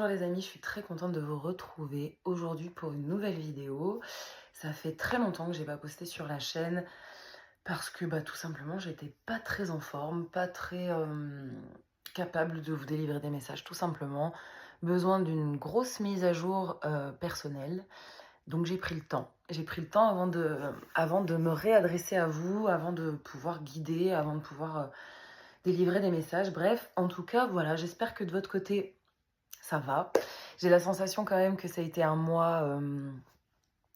Bonjour les amis, je suis très contente de vous retrouver aujourd'hui pour une nouvelle vidéo. Ça fait très longtemps que j'ai pas posté sur la chaîne parce que tout simplement j'étais pas très en forme, pas très capable de vous délivrer des messages tout simplement. Besoin d'une grosse mise à jour personnelle. Donc j'ai pris le temps. J'ai pris le temps avant de me réadresser à vous, avant de pouvoir guider, avant de pouvoir délivrer des messages. Bref, en tout cas, voilà, j'espère que de votre côté, ça va. J'ai la sensation quand même que ça a été un mois,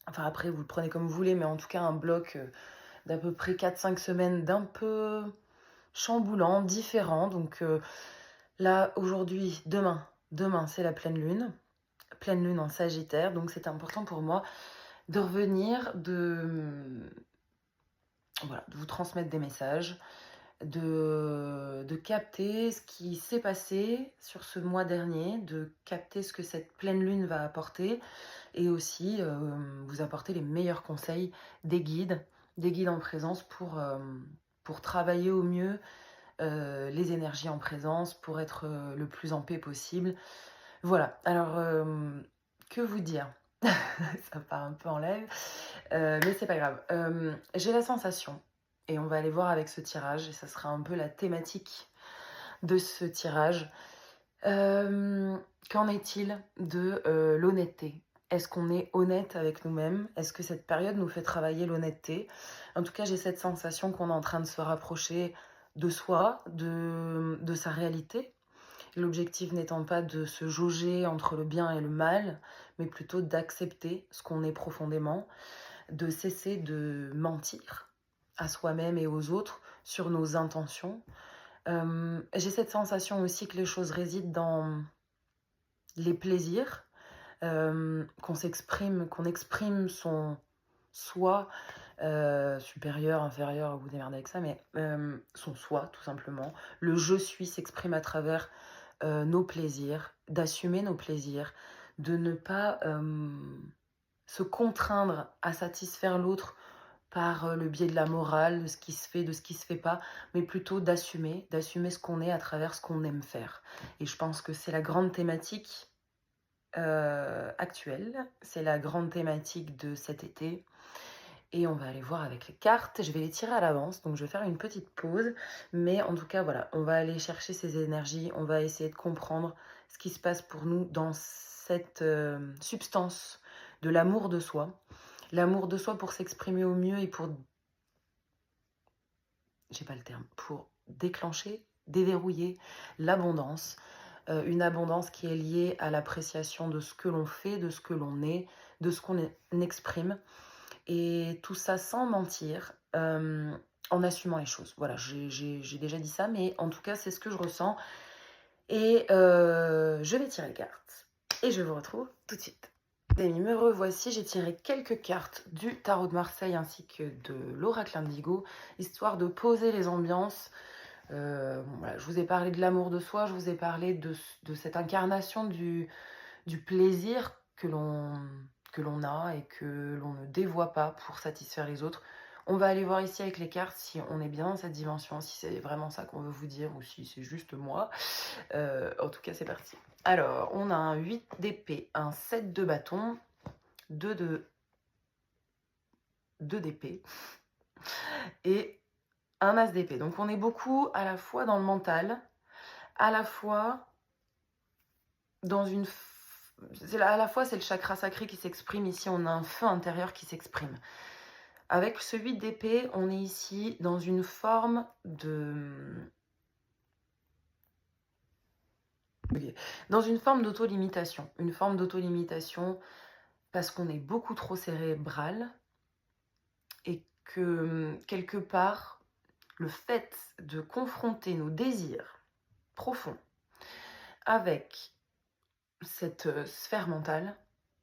enfin après vous le prenez comme vous voulez, mais en tout cas un bloc d'à peu près 4-5 semaines d'un peu chamboulant, différent. Donc là, aujourd'hui, demain c'est la pleine lune en Sagittaire. Donc c'est important pour moi de revenir, voilà, de vous transmettre des messages, de capter ce qui s'est passé sur ce mois dernier, de capter ce que cette pleine lune va apporter et aussi vous apporter les meilleurs conseils des guides en présence pour travailler au mieux les énergies en présence, pour être le plus en paix possible. Voilà, alors que vous dire? Ça part un peu en live, mais c'est pas grave. J'ai la sensation, et on va aller voir avec ce tirage, et ça sera un peu la thématique de ce tirage. Qu'en est-il de l'honnêteté? Est-ce qu'on est honnête avec nous-mêmes? Est-ce que cette période nous fait travailler l'honnêteté? En tout cas, j'ai cette sensation qu'on est en train de se rapprocher de soi, de sa réalité. L'objectif n'étant pas de se jauger entre le bien et le mal, mais plutôt d'accepter ce qu'on est profondément, de cesser de mentir à soi-même et aux autres sur nos intentions. J'ai cette sensation aussi que les choses résident dans les plaisirs, qu'on exprime son soi supérieur, inférieur, vous démerdez avec ça, mais son soi tout simplement. Le je suis s'exprime à travers nos plaisirs, d'assumer nos plaisirs, de ne pas se contraindre à satisfaire l'autre par le biais de la morale, de ce qui se fait, de ce qui se fait pas, mais plutôt d'assumer ce qu'on est à travers ce qu'on aime faire. Et je pense que c'est la grande thématique actuelle, c'est la grande thématique de cet été. Et on va aller voir avec les cartes. Je vais les tirer à l'avance, donc je vais faire une petite pause. Mais en tout cas, voilà, on va aller chercher ces énergies. On va essayer de comprendre ce qui se passe pour nous dans cette substance de l'amour de soi. L'amour de soi pour s'exprimer au mieux et pour... j'ai pas le terme. Pour déclencher, déverrouiller l'abondance. Une abondance qui est liée à l'appréciation de ce que l'on fait, de ce que l'on est, de ce qu'on exprime. Et tout ça sans mentir, en assumant les choses. Voilà, j'ai déjà dit ça, mais en tout cas, c'est ce que je ressens. Et je vais tirer les cartes. Et je vous retrouve tout de suite. Les amis, me revoici. J'ai tiré quelques cartes du tarot de Marseille ainsi que de l'oracle indigo, histoire de poser les ambiances. Voilà, je vous ai parlé de l'amour de soi, je vous ai parlé de cette incarnation du plaisir que l'on a et que l'on ne dévoie pas pour satisfaire les autres. On va aller voir ici avec les cartes si on est bien dans cette dimension, si c'est vraiment ça qu'on veut vous dire ou si c'est juste moi. En tout cas, c'est parti. Alors, on a un 8 d'épée, un 7 de bâton, 2 d'épée et un as d'épée. Donc, on est beaucoup à la fois dans le mental, à la fois dans une... à la fois, c'est le chakra sacré qui s'exprime. Ici, on a un feu intérieur qui s'exprime. Avec ce 8 d'épée, on est ici dans une forme de... dans une forme d'auto-limitation. Une forme d'auto-limitation parce qu'on est beaucoup trop cérébral et que, quelque part, le fait de confronter nos désirs profonds avec cette sphère mentale,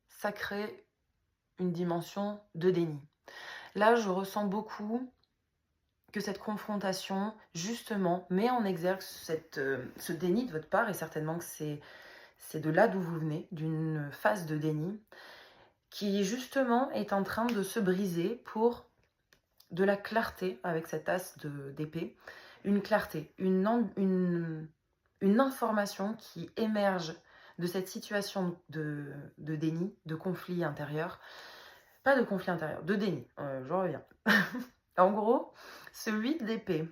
ça crée une dimension de déni. Là, je ressens beaucoup que cette confrontation, justement, met en exergue ce déni de votre part, et certainement que c'est de là d'où vous venez, d'une phase de déni, qui, justement, est en train de se briser pour de la clarté, avec cet as d'épée, une clarté, une information qui émerge de cette situation de déni, de conflit intérieur. Pas de conflit intérieur, de déni, j'en reviens. En gros, ce 8 d'épée,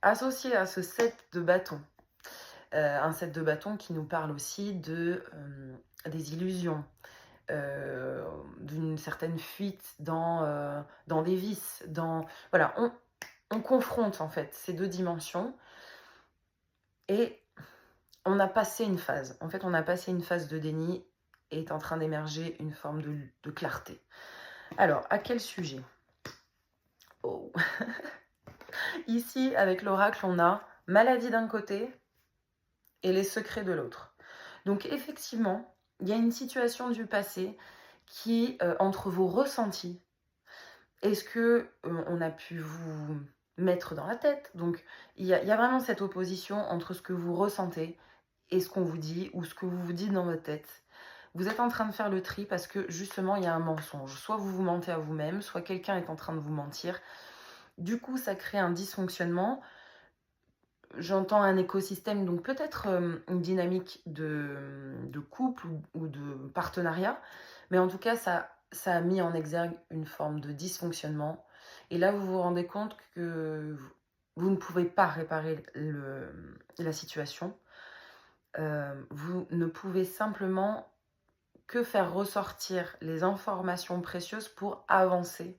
associé à ce 7 de bâton, un 7 de bâton qui nous parle aussi des illusions, d'une certaine fuite dans des vices, voilà, on confronte en fait ces deux dimensions et on a passé une phase. En fait, on a passé une phase de déni et est en train d'émerger une forme de clarté. Alors, à quel sujet? Oh. Ici, avec l'oracle, on a maladie d'un côté et les secrets de l'autre. Donc, effectivement, il y a une situation du passé qui, entre vos ressentis, est-ce que on a pu vous mettre dans la tête? Donc, il y a vraiment cette opposition entre ce que vous ressentez et ce qu'on vous dit ou ce que vous vous dites dans votre tête. Vous êtes en train de faire le tri parce que justement, il y a un mensonge. Soit vous vous mentez à vous-même, soit quelqu'un est en train de vous mentir. Du coup, ça crée un dysfonctionnement. J'entends un écosystème, donc peut-être une dynamique de couple ou de partenariat. Mais en tout cas, ça a mis en exergue une forme de dysfonctionnement. Et là, vous vous rendez compte que vous ne pouvez pas réparer la situation. Vous ne pouvez simplement que faire ressortir les informations précieuses pour avancer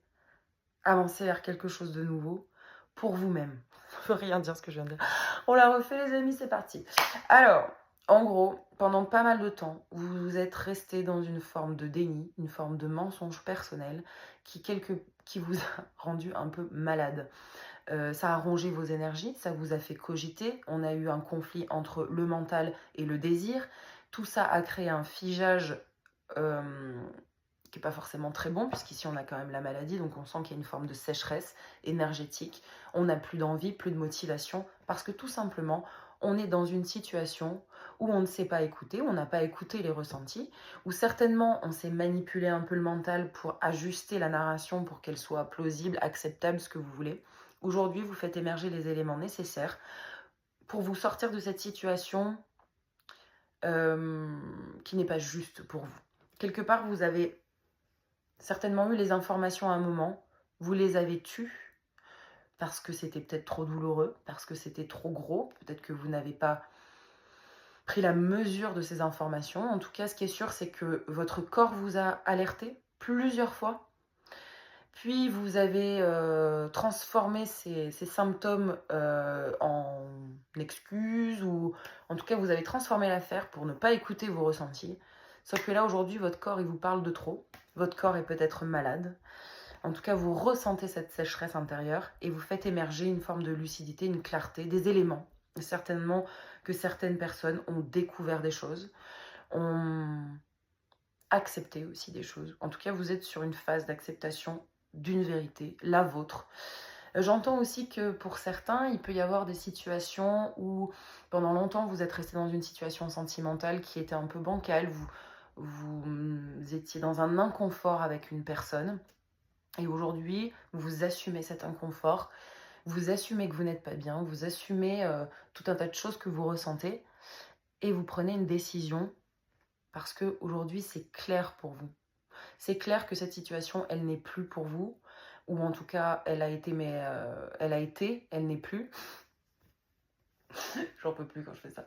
vers quelque chose de nouveau pour vous-même. Ça veut rien dire ce que je viens de dire. On la refait les amis, c'est parti. Alors, en gros, pendant pas mal de temps, vous êtes resté dans une forme de déni, une forme de mensonge personnel qui vous a rendu un peu malade. Ça a rongé vos énergies, ça vous a fait cogiter. On a eu un conflit entre le mental et le désir. Tout ça a créé un figeage qui n'est pas forcément très bon, puisqu'ici on a quand même la maladie, donc on sent qu'il y a une forme de sécheresse énergétique. On n'a plus d'envie, plus de motivation, parce que tout simplement, on est dans une situation où on ne sait pas écouter, on n'a pas écouté les ressentis, où certainement on s'est manipulé un peu le mental pour ajuster la narration pour qu'elle soit plausible, acceptable, ce que vous voulez. Aujourd'hui, vous faites émerger les éléments nécessaires pour vous sortir de cette situation qui n'est pas juste pour vous. Quelque part, vous avez certainement eu les informations à un moment, vous les avez tues parce que c'était peut-être trop douloureux, parce que c'était trop gros, peut-être que vous n'avez pas pris la mesure de ces informations. En tout cas, ce qui est sûr, c'est que votre corps vous a alerté plusieurs fois, puis vous avez transformé ces symptômes en excuses, ou en tout cas, vous avez transformé l'affaire pour ne pas écouter vos ressentis. Sauf que là, aujourd'hui, votre corps, il vous parle de trop. Votre corps est peut-être malade. En tout cas, vous ressentez cette sécheresse intérieure et vous faites émerger une forme de lucidité, une clarté, des éléments. Certainement que certaines personnes ont découvert des choses, ont accepté aussi des choses. En tout cas, vous êtes sur une phase d'acceptation d'une vérité, la vôtre. J'entends aussi que pour certains, il peut y avoir des situations où pendant longtemps, vous êtes resté dans une situation sentimentale qui était un peu bancale, vous étiez dans un inconfort avec une personne. Et aujourd'hui, vous assumez cet inconfort, vous assumez que vous n'êtes pas bien, vous assumez tout un tas de choses que vous ressentez et vous prenez une décision parce qu'aujourd'hui, c'est clair pour vous. C'est clair que cette situation, elle n'est plus pour vous, ou en tout cas, elle a été, mais elle n'est plus. J'en peux plus quand je fais ça.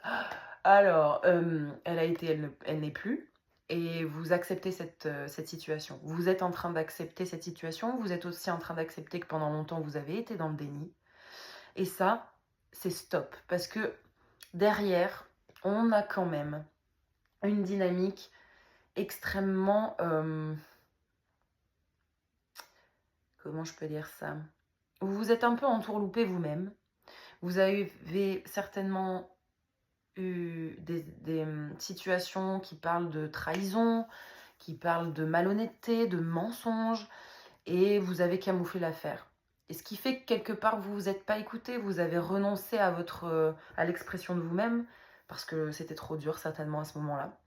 Alors, elle a été, elle n'est plus. Et vous acceptez cette situation. Vous êtes en train d'accepter cette situation. Vous êtes aussi en train d'accepter que pendant longtemps, vous avez été dans le déni. Et ça, c'est stop. Parce que derrière, on a quand même une dynamique extrêmement... comment je peux dire ça? Vous vous êtes un peu entourloupé vous-même. Vous avez certainement eu des situations qui parlent de trahison, qui parlent de malhonnêteté, de mensonge, et vous avez camouflé l'affaire. Et ce qui fait que quelque part, vous vous êtes pas écouté, vous avez renoncé à l'expression de vous-même, parce que c'était trop dur certainement à ce moment-là.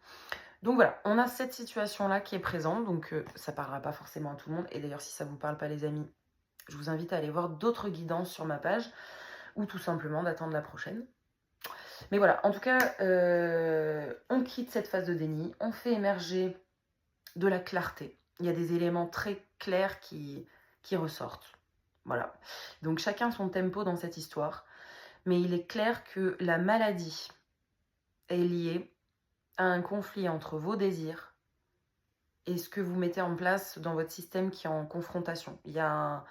Donc voilà, on a cette situation-là qui est présente, donc ça parlera pas forcément à tout le monde, et d'ailleurs si ça vous parle pas les amis, je vous invite à aller voir d'autres guidances sur ma page, ou tout simplement d'attendre la prochaine. Mais voilà, en tout cas, on quitte cette phase de déni, on fait émerger de la clarté. Il y a des éléments très clairs qui ressortent. Voilà. Donc chacun son tempo dans cette histoire. Mais il est clair que la maladie est liée à un conflit entre vos désirs et ce que vous mettez en place dans votre système qui est en confrontation. Il y a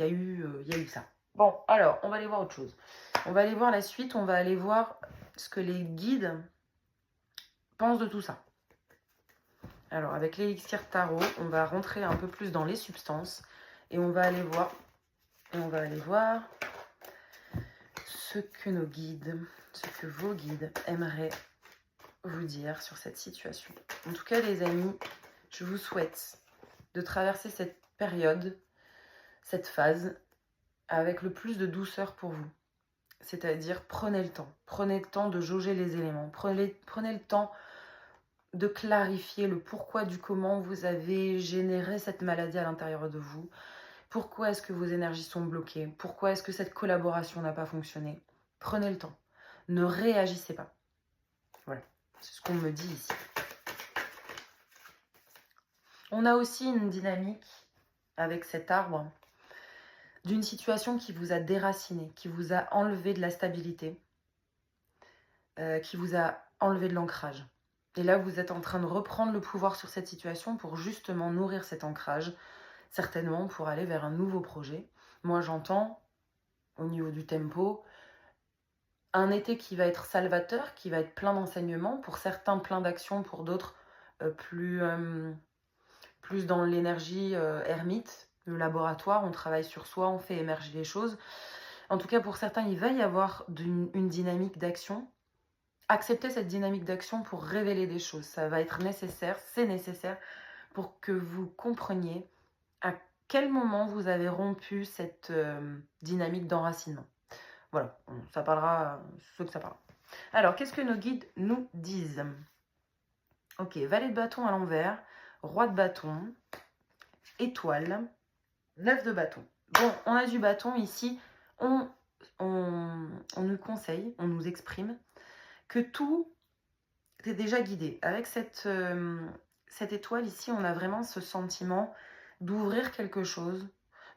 eu ça. Bon, alors, on va aller voir autre chose. On va aller voir la suite, on va aller voir ce que les guides pensent de tout ça. Alors, avec l'élixir tarot, on va rentrer un peu plus dans les substances et on va aller voir ce que nos guides, ce que vos guides aimeraient vous dire sur cette situation. En tout cas, les amis, je vous souhaite de traverser cette période, cette phase, avec le plus de douceur pour vous. C'est-à-dire, prenez le temps de jauger les éléments, prenez le temps de clarifier le pourquoi du comment vous avez généré cette maladie à l'intérieur de vous. Pourquoi est-ce que vos énergies sont bloquées? Pourquoi est-ce que cette collaboration n'a pas fonctionné? Prenez le temps. Ne réagissez pas. Voilà, c'est ce qu'on me dit ici. On a aussi une dynamique avec cet arbre d'une situation qui vous a déraciné, qui vous a enlevé de la stabilité, qui vous a enlevé de l'ancrage. Et là, vous êtes en train de reprendre le pouvoir sur cette situation pour justement nourrir cet ancrage, certainement pour aller vers un nouveau projet. Moi, j'entends, au niveau du tempo, un été qui va être salvateur, qui va être plein d'enseignements, pour certains plein d'actions, pour d'autres plus dans l'énergie ermite, le laboratoire, on travaille sur soi, on fait émerger les choses. En tout cas, pour certains, il va y avoir une dynamique d'action. Acceptez cette dynamique d'action pour révéler des choses. Ça va être nécessaire, c'est nécessaire pour que vous compreniez à quel moment vous avez rompu cette dynamique d'enracinement. Voilà, ça parlera à ceux que ça parle. Alors, qu'est-ce que nos guides nous disent? Ok, valet de bâton à l'envers, roi de bâton, étoile, 9 de bâton. Bon, on a du bâton ici, on nous conseille, on nous exprime que tout est déjà guidé. Avec cette étoile ici, on a vraiment ce sentiment d'ouvrir quelque chose,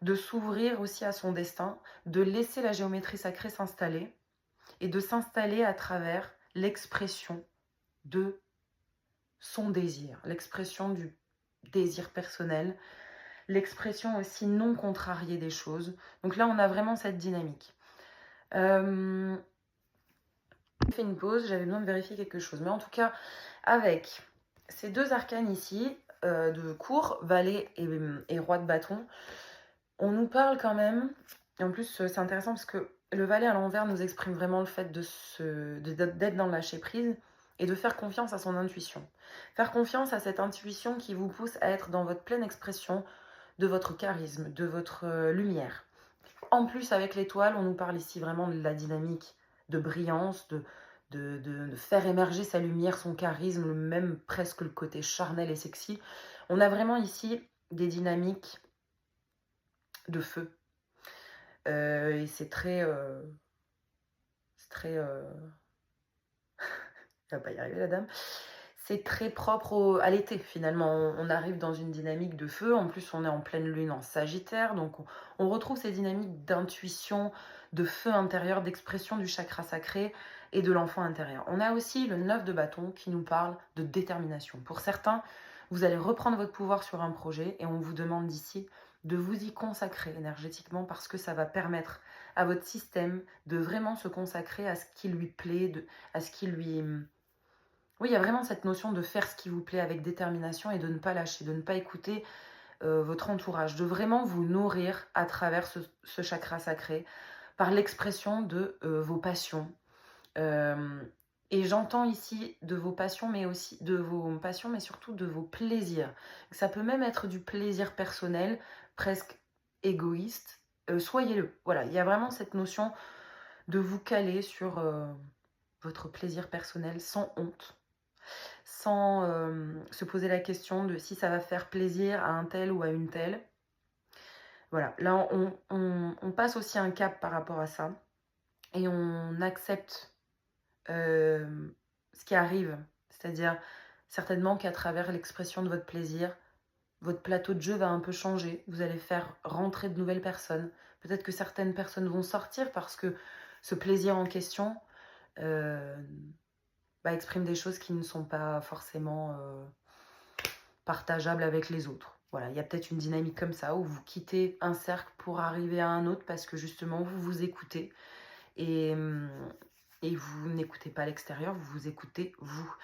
de s'ouvrir aussi à son destin, de laisser la géométrie sacrée s'installer et de s'installer à travers l'expression de son désir, l'expression du désir personnel, l'expression aussi non contrariée des choses. Donc là, on a vraiment cette dynamique. J'ai fait une pause, j'avais besoin de vérifier quelque chose. Mais en tout cas, avec ces deux arcanes ici, de cour, valet et roi de bâton, on nous parle quand même, et en plus c'est intéressant parce que le valet à l'envers nous exprime vraiment le fait d'être dans le lâcher prise et de faire confiance à son intuition. Faire confiance à cette intuition qui vous pousse à être dans votre pleine expression de votre charisme, de votre lumière. En plus, avec l'étoile, on nous parle ici vraiment de la dynamique de brillance, de faire émerger sa lumière, son charisme, même presque le côté charnel et sexy. On a vraiment ici des dynamiques de feu. Et c'est très... elle va pas y arriver la dame. C'est très propre à l'été finalement. On arrive dans une dynamique de feu. En plus, on est en pleine lune en Sagittaire. Donc, on retrouve ces dynamiques d'intuition, de feu intérieur, d'expression du chakra sacré et de l'enfant intérieur. On a aussi le 9 de bâton qui nous parle de détermination. Pour certains, vous allez reprendre votre pouvoir sur un projet et on vous demande d'ici de vous y consacrer énergétiquement parce que ça va permettre à votre système de vraiment se consacrer à ce qui lui plaît, à ce qui lui... Oui, il y a vraiment cette notion de faire ce qui vous plaît avec détermination et de ne pas lâcher, de ne pas écouter votre entourage, de vraiment vous nourrir à travers ce chakra sacré par l'expression de vos passions. Et j'entends ici de vos passions, mais aussi de vos passions, mais surtout de vos plaisirs. Ça peut même être du plaisir personnel, presque égoïste. Soyez-le. Voilà, il y a vraiment cette notion de vous caler sur votre plaisir personnel sans honte, sans se poser la question de si ça va faire plaisir à un tel ou à une telle. Voilà, là on passe aussi un cap par rapport à ça et on accepte ce qui arrive. C'est-à-dire, certainement qu'à travers l'expression de votre plateau de jeu va un peu changer. Vous allez faire rentrer de nouvelles personnes. Peut-être que certaines personnes vont sortir parce que ce plaisir en question exprime des choses qui ne sont pas forcément partageables avec les autres. Voilà, il y a peut-être une dynamique comme ça où vous quittez un cercle pour arriver à un autre parce que justement vous vous écoutez et, et vous n'écoutez pas l'extérieur, vous vous écoutez vous.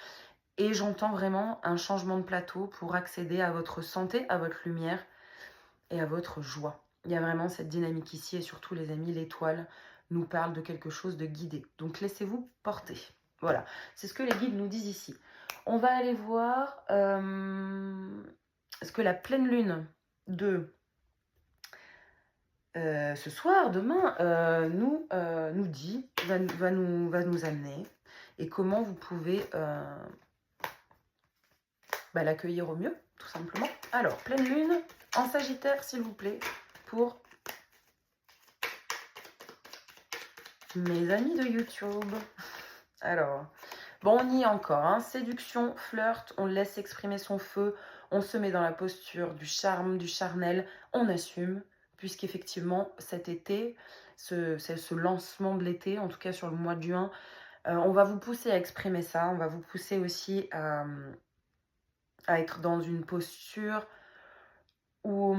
Et j'entends vraiment un changement de plateau pour accéder à votre santé, à votre lumière et à votre joie. Il y a vraiment cette dynamique ici et surtout les amis, l'étoile nous parle de quelque chose de guidé. Donc laissez-vous porter. Voilà, c'est ce que les guides nous disent ici. On va aller voir ce que la pleine lune de ce soir, demain, nous dit, va nous amener et comment vous pouvez l'accueillir au mieux, tout simplement. Alors, pleine lune en Sagittaire, s'il vous plaît, pour mes amis de YouTube. Alors, bon, on y est encore, hein. Séduction, flirt, on laisse exprimer son feu, on se met dans la posture du charme, du charnel, on assume, puisqu'effectivement, cet été, ce lancement de l'été, en tout cas sur le mois de juin, on va vous pousser à exprimer ça, on va vous pousser aussi à être dans une posture où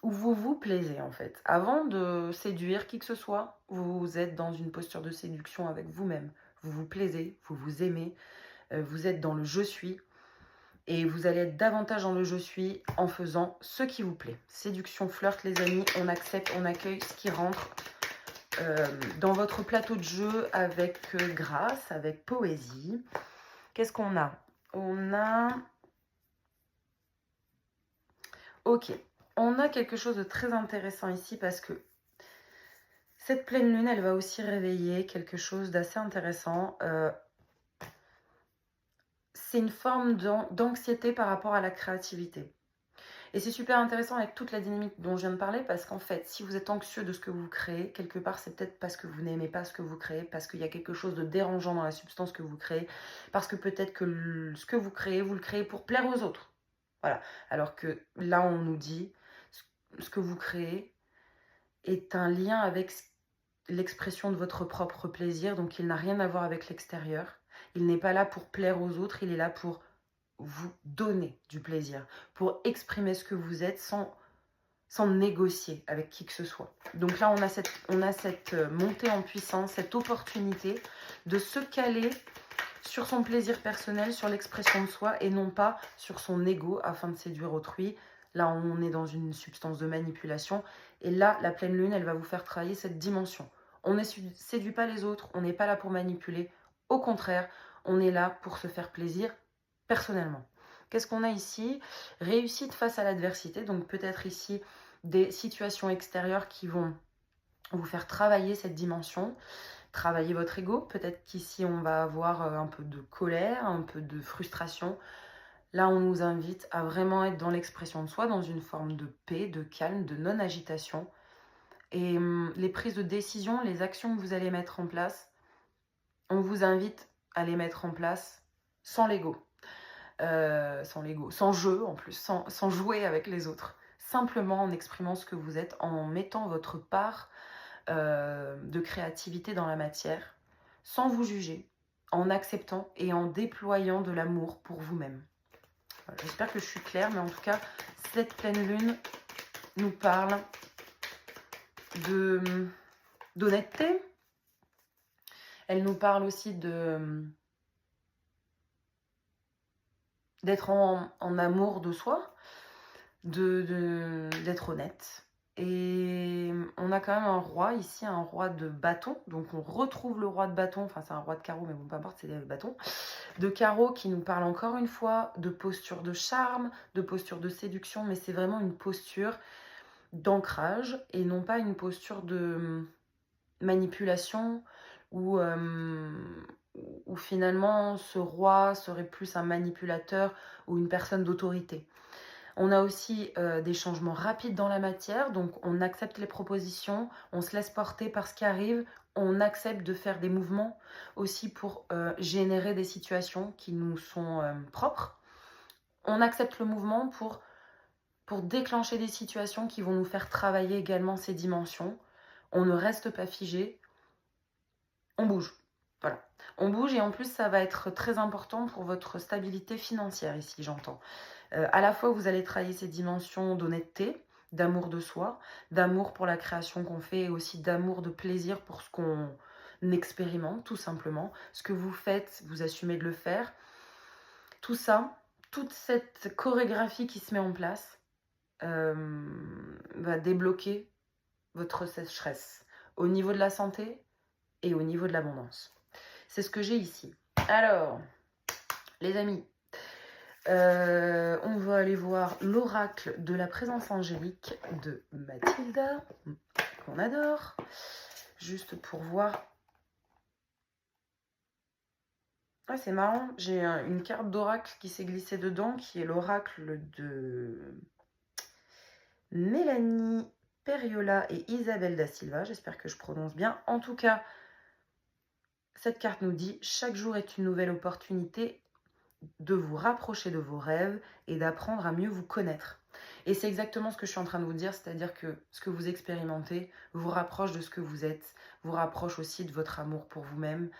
vous vous plaisez en fait. Avant de séduire qui que ce soit, vous êtes dans une posture de séduction avec vous-même. Vous vous plaisez, vous vous aimez, vous êtes dans le je suis et vous allez être davantage dans le je suis en faisant ce qui vous plaît. Séduction, flirt les amis, on accepte, on accueille ce qui rentre dans votre plateau de jeu avec grâce, avec poésie. Qu'est-ce qu'on a? On a... Ok, on a quelque chose de très intéressant ici parce que cette pleine lune, elle va aussi réveiller quelque chose d'assez intéressant. C'est une forme d'anxiété par rapport à la créativité. Et c'est super intéressant avec toute la dynamique dont je viens de parler parce qu'en fait, si vous êtes anxieux de ce que vous créez, quelque part, c'est peut-être parce que vous n'aimez pas ce que vous créez, parce qu'il y a quelque chose de dérangeant dans la substance que vous créez, parce que peut-être que ce que vous le créez pour plaire aux autres. Voilà. Alors que là, on nous dit, ce que vous créez est un lien avec l'expression de votre propre plaisir, donc il n'a rien à voir avec l'extérieur. Il n'est pas là pour plaire aux autres, il est là pour vous donner du plaisir, pour exprimer ce que vous êtes sans négocier avec qui que ce soit. Donc là, on a cette montée en puissance, cette opportunité de se caler sur son plaisir personnel, sur l'expression de soi et non pas sur son ego afin de séduire autrui. Là, on est dans une substance de manipulation et là, la pleine lune, elle va vous faire travailler cette dimension. On ne séduit pas les autres, on n'est pas là pour manipuler. Au contraire, on est là pour se faire plaisir personnellement. Qu'est-ce qu'on a ici? Réussite face à l'adversité, donc peut-être ici des situations extérieures qui vont vous faire travailler cette dimension, travailler votre ego. Peut-être qu'ici on va avoir un peu de colère, un peu de frustration. Là, on nous invite à vraiment être dans l'expression de soi, dans une forme de paix, de calme, de non-agitation. Et les prises de décision, les actions que vous allez mettre en place, on vous invite à les mettre en place sans l'ego. Sans jeu en plus, sans jouer avec les autres. Simplement en exprimant ce que vous êtes, en mettant votre part de créativité dans la matière, sans vous juger, en acceptant et en déployant de l'amour pour vous-même. Voilà, j'espère que je suis claire, mais en tout cas, cette pleine lune nous parle d'honnêteté. Elle nous parle aussi d'être en amour de soi, d'être honnête. Et on a quand même un roi ici, un roi de bâton. Donc on retrouve le roi de bâton, enfin c'est un roi de carreau, mais bon, peu importe, c'est des bâtons. De carreau qui nous parle encore une fois de posture de charme, de posture de séduction, mais c'est vraiment une posture d'ancrage et non pas une posture de manipulation où finalement ce roi serait plus un manipulateur ou une personne d'autorité. On a aussi des changements rapides dans la matière, donc on accepte les propositions, on se laisse porter par ce qui arrive, on accepte de faire des mouvements aussi pour générer des situations qui nous sont propres. On accepte le mouvement pour déclencher des situations qui vont nous faire travailler également ces dimensions. On ne reste pas figé, on bouge. Voilà. On bouge et en plus, ça va être très important pour votre stabilité financière ici, j'entends. À la fois, vous allez travailler ces dimensions d'honnêteté, d'amour de soi, d'amour pour la création qu'on fait et aussi d'amour de plaisir pour ce qu'on expérimente, tout simplement. Ce que vous faites, vous assumez de le faire. Tout ça, toute cette chorégraphie qui se met en place va débloquer votre sécheresse au niveau de la santé et au niveau de l'abondance. C'est ce que j'ai ici. Alors, les amis, on va aller voir l'oracle de la présence angélique de Mathilda, qu'on adore, juste pour voir. Ah, c'est marrant, j'ai une carte d'oracle qui s'est glissée dedans, qui est l'oracle de Mélanie Periola et Isabelle da Silva. J'espère que je prononce bien. En tout cas, cette carte nous dit « Chaque jour est une nouvelle opportunité de vous rapprocher de vos rêves et d'apprendre à mieux vous connaître. » Et c'est exactement ce que je suis en train de vous dire, c'est-à-dire que ce que vous expérimentez vous rapproche de ce que vous êtes, vous rapproche aussi de votre amour pour vous-même.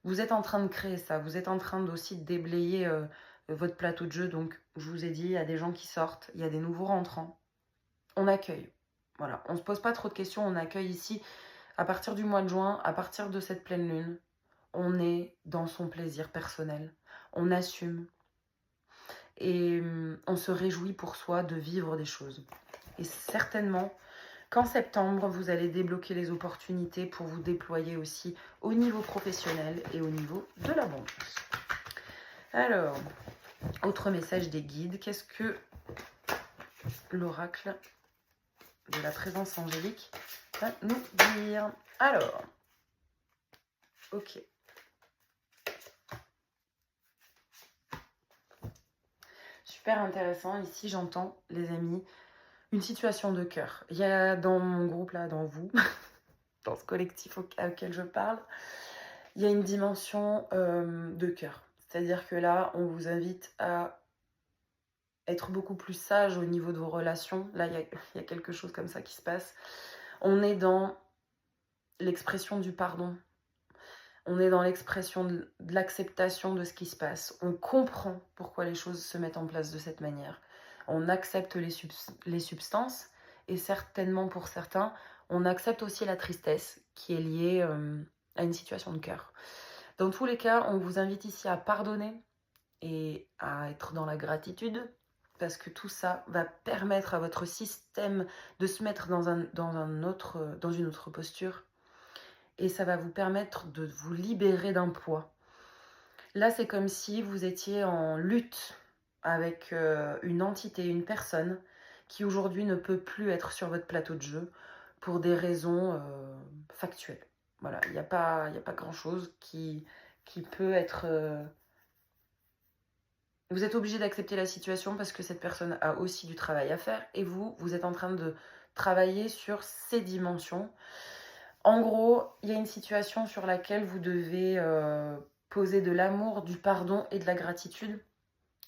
Vous êtes en train de créer ça, vous êtes en train aussi de déblayer votre plateau de jeu. Donc, je vous ai dit, il y a des gens qui sortent, il y a des nouveaux rentrants. On accueille. Voilà, on ne se pose pas trop de questions, on accueille ici, à partir du mois de juin, à partir de cette pleine lune, on est dans son plaisir personnel, on assume et on se réjouit pour soi de vivre des choses. Et certainement qu'en septembre, vous allez débloquer les opportunités pour vous déployer aussi au niveau professionnel et au niveau de l'abondance. Alors, autre message des guides, qu'est-ce que l'oracle de la présence angélique va nous dire? Alors, ok. Super intéressant. Ici, j'entends, les amis, une situation de cœur. Il y a dans mon groupe, là, dans vous, dans ce collectif auquel je parle, il y a une dimension de cœur. C'est-à-dire que là, on vous invite à être beaucoup plus sage au niveau de vos relations. Là, il y a quelque chose comme ça qui se passe. On est dans l'expression du pardon. On est dans l'expression de l'acceptation de ce qui se passe. On comprend pourquoi les choses se mettent en place de cette manière. On accepte les substances et certainement pour certains, on accepte aussi la tristesse qui est liée à une situation de cœur. Dans tous les cas, on vous invite ici à pardonner et à être dans la gratitude parce que tout ça va permettre à votre système de se mettre dans une autre posture. Et ça va vous permettre de vous libérer d'un poids. Là, c'est comme si vous étiez en lutte avec une entité, une personne qui aujourd'hui ne peut plus être sur votre plateau de jeu pour des raisons factuelles. Voilà, il n'y a pas grand-chose qui peut être... Vous êtes obligé d'accepter la situation parce que cette personne a aussi du travail à faire et vous êtes en train de travailler sur ces dimensions. En gros, il y a une situation sur laquelle vous devez poser de l'amour, du pardon et de la gratitude.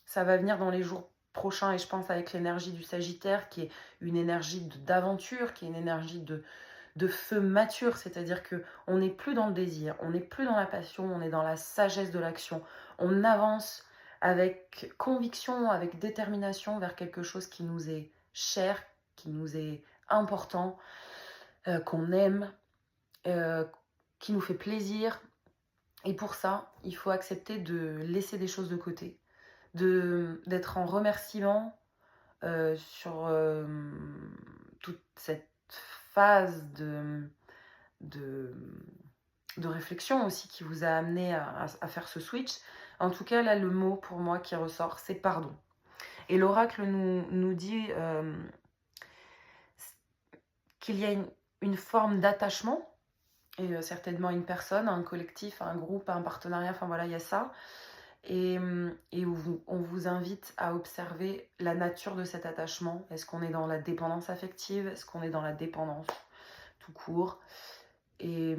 Ça va venir dans les jours prochains et je pense avec l'énergie du Sagittaire qui est une énergie d'aventure, qui est une énergie de feu mature, c'est-à-dire qu'on n'est plus dans le désir, on n'est plus dans la passion, on est dans la sagesse de l'action. On avance avec conviction, avec détermination vers quelque chose qui nous est cher, qui nous est important, qu'on aime, qui nous fait plaisir. Et pour ça, il faut accepter de laisser des choses de côté, d'être en remerciement sur toute cette phase de réflexion aussi qui vous a amené à faire ce switch. En tout cas, là, le mot pour moi qui ressort, c'est pardon. Et l'oracle nous dit qu'il y a une forme d'attachement, et certainement une personne, un collectif, un groupe, un partenariat, enfin voilà, il y a ça. et où on vous invite à observer la nature de cet attachement. Est-ce qu'on est dans la dépendance affective? Est-ce qu'on est dans la dépendance tout court? Et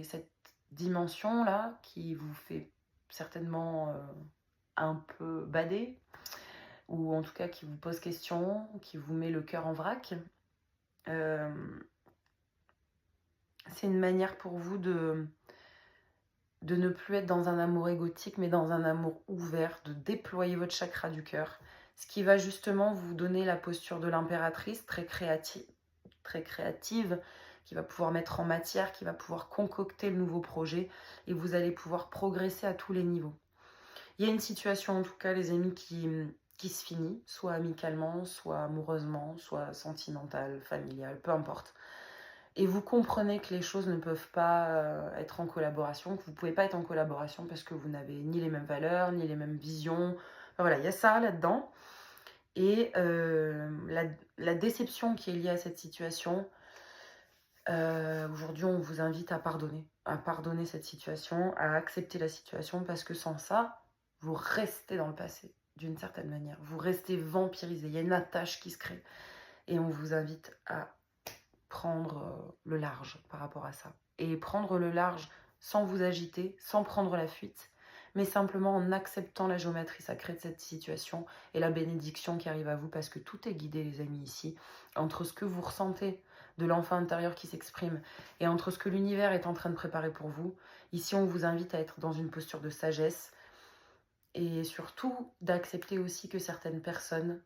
cette dimension-là qui vous fait certainement un peu bader, ou en tout cas qui vous pose question, qui vous met le cœur en vrac, euh, c'est une manière pour vous de ne plus être dans un amour égotique, mais dans un amour ouvert, de déployer votre chakra du cœur, ce qui va justement vous donner la posture de l'impératrice, très créative, qui va pouvoir mettre en matière, qui va pouvoir concocter le nouveau projet, et vous allez pouvoir progresser à tous les niveaux. Il y a une situation, en tout cas, les amis, qui se finit, soit amicalement, soit amoureusement, soit sentimentale, familiale, peu importe. Et vous comprenez que les choses ne peuvent pas être en collaboration, que vous ne pouvez pas être en collaboration parce que vous n'avez ni les mêmes valeurs, ni les mêmes visions. Enfin, voilà, il y a ça là-dedans. Et la déception qui est liée à cette situation, aujourd'hui, on vous invite à pardonner cette situation, à accepter la situation, parce que sans ça, vous restez dans le passé, d'une certaine manière. Vous restez vampirisé, il y a une attache qui se crée. Et on vous invite à prendre le large par rapport à ça. Et prendre le large sans vous agiter, sans prendre la fuite, mais simplement en acceptant la géométrie sacrée de cette situation et la bénédiction qui arrive à vous, parce que tout est guidé, les amis, ici, entre ce que vous ressentez de l'enfant intérieur qui s'exprime et entre ce que l'univers est en train de préparer pour vous. Ici, on vous invite à être dans une posture de sagesse et surtout d'accepter aussi que certaines personnes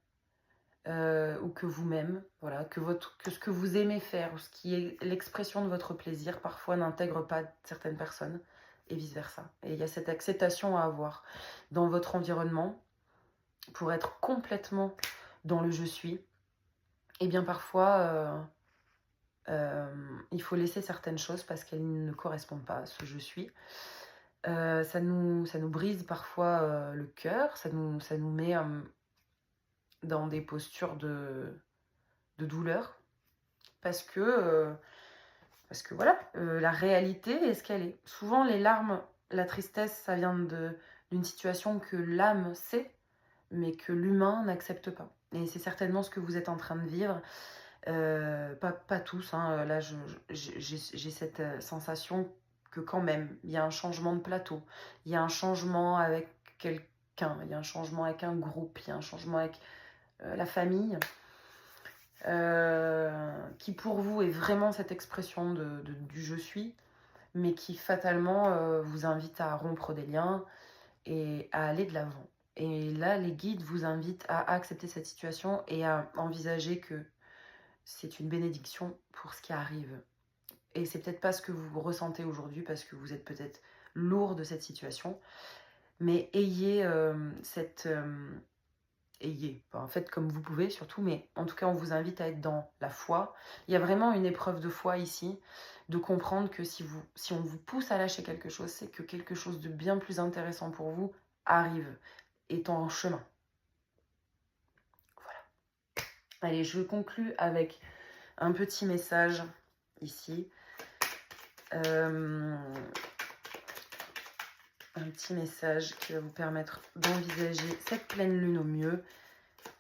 ou que vous-même, voilà, que ce que vous aimez faire, ou ce qui est l'expression de votre plaisir, parfois n'intègre pas certaines personnes, et vice-versa. Et il y a cette acceptation à avoir dans votre environnement pour être complètement dans le « je suis ». Et bien parfois, il faut laisser certaines choses parce qu'elles ne correspondent pas à ce « je suis ». Ça nous brise parfois le cœur, ça nous met dans des postures de douleur, parce que voilà, la réalité est ce qu'elle est. Souvent, les larmes, la tristesse, ça vient d'une situation que l'âme sait, mais que l'humain n'accepte pas. Et c'est certainement ce que vous êtes en train de vivre. Pas tous, hein. Là, j'ai cette sensation que quand même, il y a un changement de plateau, il y a un changement avec quelqu'un, il y a un changement avec un groupe, il y a un changement avec la famille. Qui pour vous est vraiment cette expression du « je suis », mais qui fatalement vous invite à rompre des liens et à aller de l'avant. Et là, les guides vous invitent à accepter cette situation et à envisager que c'est une bénédiction pour ce qui arrive. Et c'est peut-être pas ce que vous ressentez aujourd'hui parce que vous êtes peut-être lourd de cette situation, mais ayez faites comme vous pouvez surtout, mais en tout cas on vous invite à être dans la foi. Il y a vraiment une épreuve de foi ici, de comprendre que si on vous pousse à lâcher quelque chose, c'est que quelque chose de bien plus intéressant pour vous arrive, est en chemin. Voilà. Allez, je conclue avec un petit message ici. Un petit message qui va vous permettre d'envisager cette pleine lune au mieux.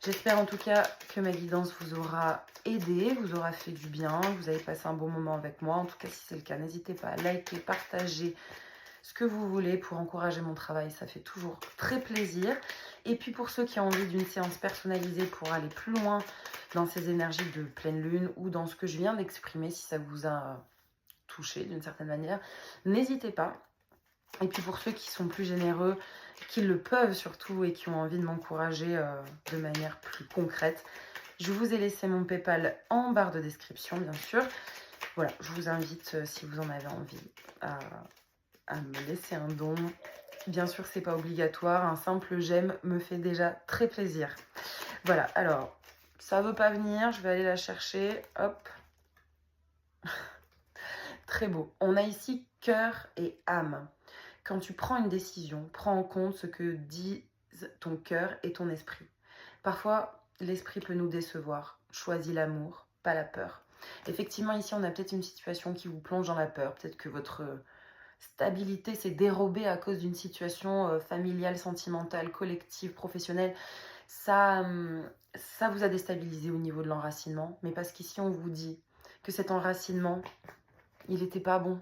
J'espère en tout cas que ma guidance vous aura aidé, vous aura fait du bien, vous avez passé un bon moment avec moi. En tout cas, si c'est le cas, n'hésitez pas à liker, partager ce que vous voulez pour encourager mon travail. Ça fait toujours très plaisir. Et puis pour ceux qui ont envie d'une séance personnalisée pour aller plus loin dans ces énergies de pleine lune ou dans ce que je viens d'exprimer, si ça vous a touché d'une certaine manière, n'hésitez pas. Et puis pour ceux qui sont plus généreux, qui le peuvent surtout et qui ont envie de m'encourager de manière plus concrète, je vous ai laissé mon PayPal en barre de description, bien sûr. Voilà, je vous invite, si vous en avez envie, à me laisser un don. Bien sûr, c'est pas obligatoire, un simple j'aime me fait déjà très plaisir. Voilà, alors, ça veut pas venir, je vais aller la chercher, hop. Très beau. On a ici cœur et âme. Quand tu prends une décision, prends en compte ce que disent ton cœur et ton esprit. Parfois, l'esprit peut nous décevoir. Choisis l'amour, pas la peur. Effectivement, ici, on a peut-être une situation qui vous plonge dans la peur. Peut-être que votre stabilité s'est dérobée à cause d'une situation familiale, sentimentale, collective, professionnelle, ça, ça vous a déstabilisé au niveau de l'enracinement. Mais parce qu'ici, on vous dit que cet enracinement, il n'était pas bon.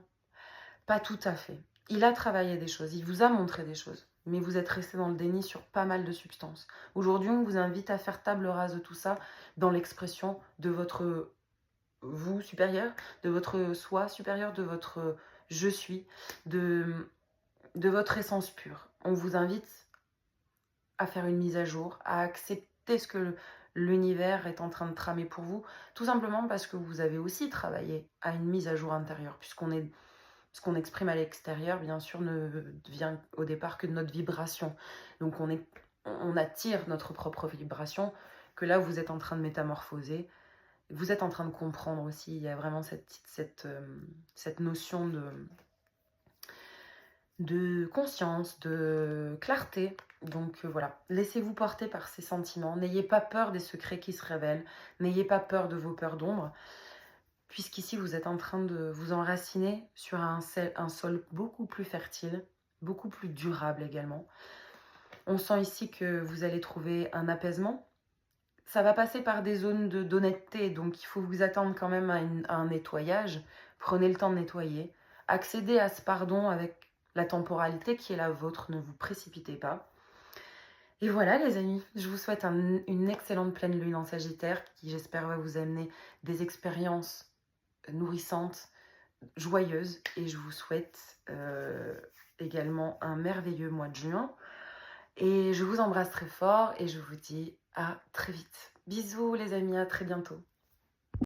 Pas tout à fait. Il a travaillé des choses, il vous a montré des choses, mais vous êtes resté dans le déni sur pas mal de substances. Aujourd'hui, on vous invite à faire table rase de tout ça dans l'expression de votre vous supérieur, de votre soi supérieur, de votre je suis, de votre essence pure. On vous invite à faire une mise à jour, à accepter ce que l'univers est en train de tramer pour vous, tout simplement parce que vous avez aussi travaillé à une mise à jour intérieure, ce qu'on exprime à l'extérieur, bien sûr, ne vient au départ que de notre vibration. Donc on attire notre propre vibration, que là, vous êtes en train de métamorphoser. Vous êtes en train de comprendre aussi, il y a vraiment cette notion de conscience, de clarté. Donc voilà, laissez-vous porter par ces sentiments. N'ayez pas peur des secrets qui se révèlent. N'ayez pas peur de vos peurs d'ombre. Puisqu'ici, vous êtes en train de vous enraciner sur un sol beaucoup plus fertile, beaucoup plus durable également. On sent ici que vous allez trouver un apaisement. Ça va passer par des zones d'honnêteté, donc il faut vous attendre quand même à un nettoyage. Prenez le temps de nettoyer. Accédez à ce pardon avec la temporalité qui est la vôtre, ne vous précipitez pas. Et voilà les amis, je vous souhaite une excellente pleine lune en Sagittaire qui j'espère va vous amener des expériences nourrissantes, joyeuses, et je vous souhaite également un merveilleux mois de juin. Et je vous embrasse très fort et je vous dis à très vite. Bisous les amis, à très bientôt.